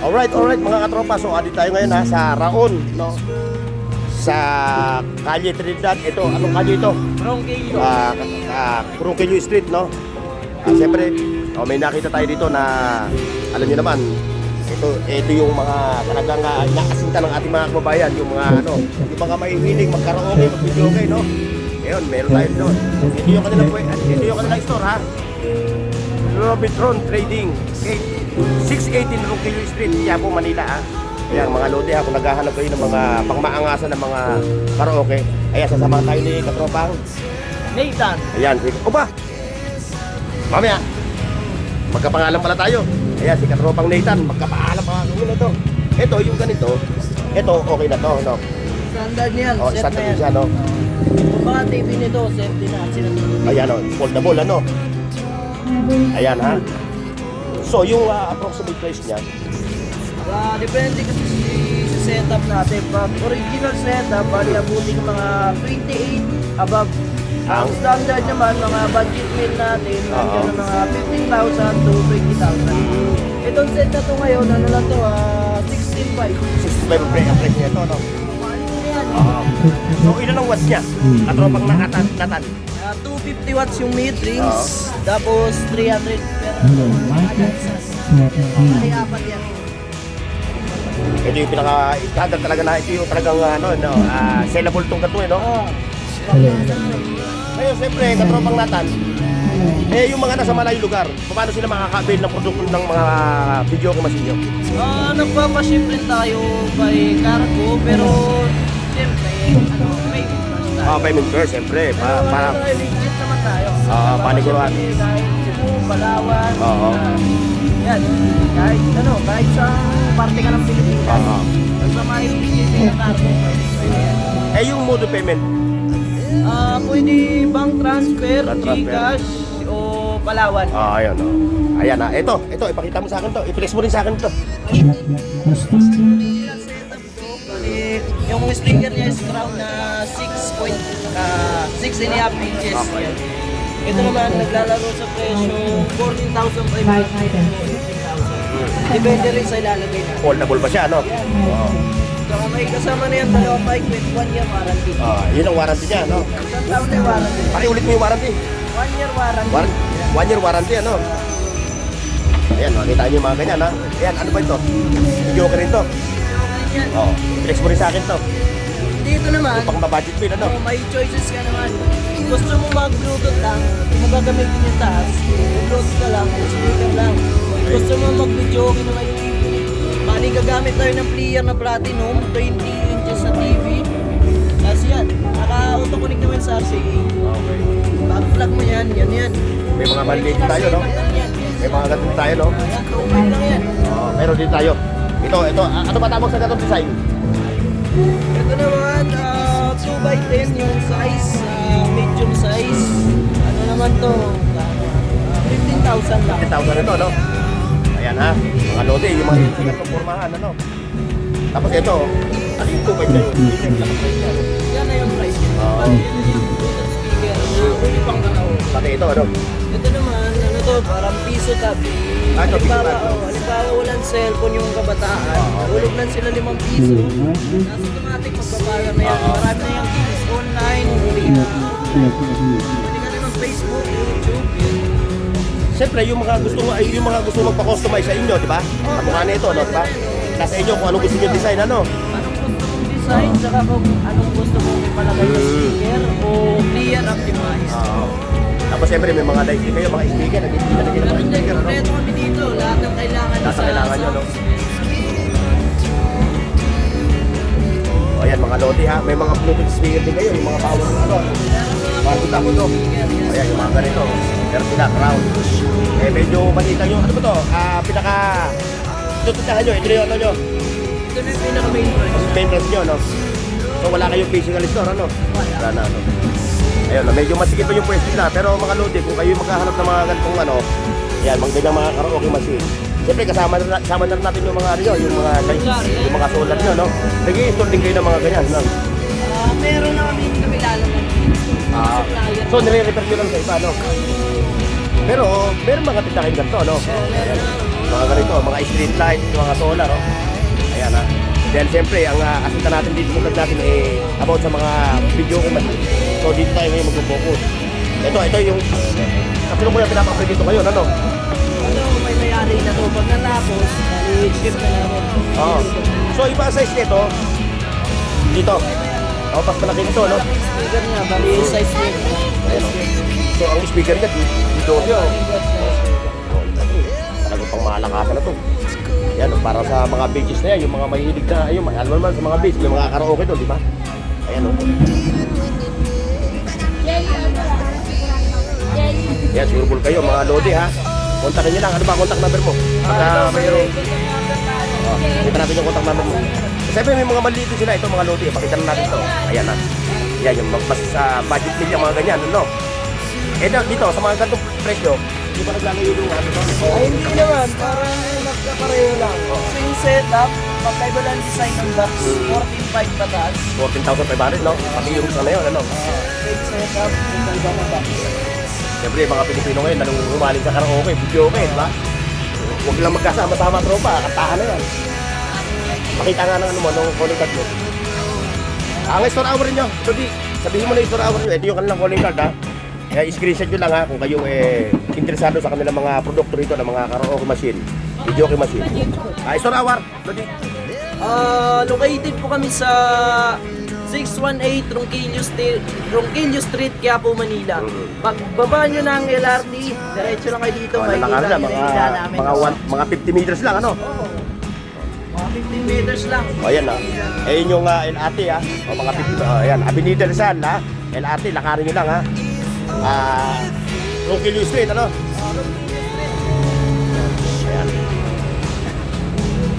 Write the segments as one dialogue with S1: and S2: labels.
S1: Alright mga katropa. So adi tayo ngayon ha sa Raon, no? Sa Kalye Trinidad. Ito, anong kalye ito? Ronquillo Street, no? Siyempre, may nakita tayo dito na alam niyo naman, ito yung mga talagang inaasinta ng ating mga kababayan, yung mga yung mga mahihilig magkaraoke, mag-videoke, no? Ngayon, meron tayo doon. Ito yung kanilang store, ha? Robitron Trading, 618 Ronquillo Street, Quiapo, Manila, ha? Ayan, mga lote, ha, kung naghahanap kayo ng mga pangmaangasan ng mga karaoke, ayan, sasama tayo ni Katropang
S2: Nathan.
S1: Ayan, opa! Mamaya, magkapangalan pala tayo. Ayan, si Katropang Nathan, magkapaalam pa kami na to. Ito, yung ganito, ito, okay na to, no?
S2: Standard niyan,
S1: O,
S2: set
S1: standard
S2: na yan.
S1: siya, no?
S2: Yung mga TV nito, set din na sila.
S1: Ayan, no? Foldable, ano? Ayan, ha? So, yung approximate price niya,
S2: Depende kasi sa setup natin. Pag original setup, bali abuti ng mga 28 above. Ang standard naman, mga budget meal natin, nandiyan ng mga 15,000 to 20,000. Itong set na to ngayon, ano lang to, 16.5.
S1: 65 ang price niya ito, no?
S2: Yan.
S1: So, ilan ang watts niya? Katropang nakatan.
S2: 250 watts yung mid-rings, tapos 300 per apat yan.
S1: Ito yung pinaka-standard talaga na, ito yung talagang, sellable tong gato, no? Ngayon, siyempre, Katropang Nathan, yung mga nasa malayong lugar, paano sila makaka-avail ng produkto ng mga video ko masinyo?
S2: Nagpapaship rin tayo by cargo, pero siyempre, payment first tayo.
S1: Payment first, siyempre. Para
S2: legit naman tayo.
S1: paniguruan.
S2: Kahit Cebu, Palawan,
S1: Oo.
S2: yan, kahit sa parte ka ng Pilipinas. Basta may shipping ng cargo.
S1: Yung mode of payment,
S2: Pwede bank transfer,
S1: Bank transfer.
S2: GCash, o Palawan.
S1: ayun, ayan na. Ito, ipakita mo sa akin to. I-flex mo rin sa akin to.
S2: Yung sticker niya is crown na 6 and a half inches.
S1: Okay.
S2: Yan. Ito naman, naglalaro sa presyo 14,500 15,000. Depende rin sa ilalagay na.
S1: Foldable pa siya, no?
S2: Saka may kasama na yan, dalawang bike with 1 year warranty.
S1: Yun ang warranty niya, no?
S2: Isang taon na yung warranty.
S1: Ulit mo yung warranty.
S2: 1 year warranty.
S1: 1 year warranty, ano? Ayan, makikita niyo yung mga ganyan, ha? Ayan, ano ba ito? Video ka rin to.
S2: Yan.
S1: I-flex mo rin sa akin to.
S2: Dito naman,
S1: Pang budget bill, ano?
S2: may choices ka naman. Gusto mo mag-bluetooth lang, kung magagamitin yung taas, bluetooth ka lang, speaker lang. Gusto mo mag-video, okay na yung TV. Bali, gagamit tayo ng player na Platinum, 20 inches sa TV. Tapos yan, naka-auto-connect naman sa RCA.
S1: Okay.
S2: Back-plug mo yan, yan.
S1: May mga maliit tayo, no? May mga ganito tayo, no?
S2: Yan, 2.5 lang yan.
S1: Meron din tayo. Ito, ano ba tawag sa ganitong design?
S2: Ito naman, 2x10 yung size, medium size. Ano naman to? 15,000 lang.
S1: 10,000 ito, no? Ayan, ha? Mga lote, yung mga ganitong formahan, ano? Tapos ito, ano yung 2.5 na yun?
S2: Yan na yung price niya.
S1: Oo.
S2: Bali, yan yung Bluetooth speaker na uli pang kanaw.
S1: Pati ito, ano?
S2: Ito naman, ano to, parang piso tab.
S1: Ito, piso tab.
S2: Halimbawa walang cellphone yung kabataan, ulog lang sila 5 piso. Nasa automatic magbabaga na yan. Marami na yung games online, pwede ka rin mag-Facebook, YouTube, yun.
S1: Siyempre, yung mga gusto magpa-customize sa inyo, di ba? Kamukha na ito, no? Di ba? Nasa inyo kung anong gusto nyo design, ano?
S2: Anong gusto mong design, saka kung anong gusto mong ipalagay na speaker o clear optimize.
S1: Tapos siyempre, may mga light kayo, mga speaker, nag-speaker,
S2: Pero
S1: mga
S2: hindi,
S1: speaker, ano?
S2: kompleto kami dito. Lahat ng kailangan
S1: Lahat ng kailangan nyo, no? O, ayan, mga lote, ha? May mga Bluetooth speaker din kayo, yung mga power, ano? Bago tapo to. O, ayan, yung mga ganito. Meron sila, crown. Medyo malita nyo. Ano ba to? Tututahan nyo, ito na yung ano nyo.
S2: Ito na yung pinaka-main price.
S1: Main price nyo, no? So, wala kayong physical store, ano? Wala na, ano? Ayun, medyo masikip pa yung pwesto nila. Pero mga lodi, kung kayo maghahanap ng mga ganitong ano, yan, magandang mga karaoke machine. Siyempre, kasama na rin natin yung mga ano, yung mga lights, yung mga solar nyo, no? Nag-i-install din kayo ng mga ganyan, no?
S2: Meron na kami nakilala na supplier.
S1: So, nire-repair nyo lang sa iba, no? Pero, meron mga tindakin ganito, no?
S2: Meron na.
S1: Mga ganito, mga street light, mga solar, oh. Ayan ha. Dahil siyempre, ang asita natin dito, mukad natin about sa mga video machine. So dito tayo ngayon mag-focus. Ito yung sino ko yung pinapakagay dito ngayon, ano?
S2: Ano, may mayari na to. Pag natapos, i-ship na namin.
S1: Oo. So iba ang size nito. Dito. O, pas malaki nito, no?
S2: Speaker nga, bali size niya.
S1: Ayan o. So ang speaker niya, dito yun. Talagang pang malakasan na to. Yan, para sa mga beaches na yan, yung mga mahilig na, ayun, alam mo naman sa mga beach, may mga karaoke doon, di ba? Ayan o. Yan, sureball kayo, mga lodi ha. Kontakin nyo lang, ano ba ang contact number mo? Pagka mayroon. Kita natin yung contact number mo. Siyempre may mga maliit din sila, ito mga lodi, pakita na natin ito. Ayan ha. Yan, yung mas budget meal yung mga ganyan, ano? Dito, sa mga gantong presyo, hindi ba naglalayo yung ano?
S2: Ay, hindi naman. Parang nagkakareho lang. Same setup, magkaiba lang design ng box. 14.5 pataas.
S1: 14,500, no? Pati yung sa na yun, ano?
S2: Same setup, magkaiba na box.
S1: Siyempre, mga Pilipino ngayon, anong humaling sa karaoke, video okay, di ba? Huwag lang magkasama-sama tropa, kantahan na yan. Makita nga ng ano mo, nung calling card mo. Ang store hour nyo, so sabihin mo na yung store hour nyo, ito yung kanilang calling card ha. Kaya i-screenshot nyo lang ha, kung kayo interesado sa kanilang mga produkto rito ng mga karaoke machine, video okay machine. Store hour, Lodi.
S2: Located po kami sa 618 Ronquillo Street, Quiapo, Manila. Pagbaba nyo ng LRT, diretso lang kayo dito.
S1: Mga
S2: Makikita nyo na yung daan namin.
S1: mga 50 meters lang, ano?
S2: Mga 15 meters lang.
S1: O yan ha. Ayun yung LRT ha. O mga 50, ayan, Avenida Rizal ha. LRT, lakarin nyo lang ha. Ronquillo Street, ano? Ayan.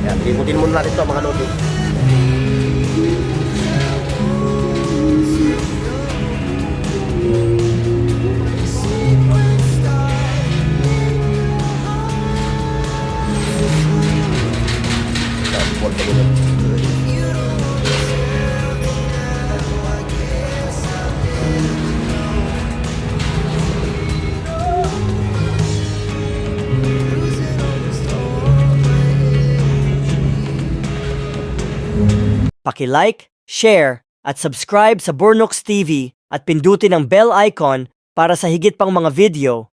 S1: Ayan, ikutin muna natin ito mga lodi.
S3: Paki-like, share, at subscribe sa Bornox TV at pindutin ang bell icon para sa higit pang mga video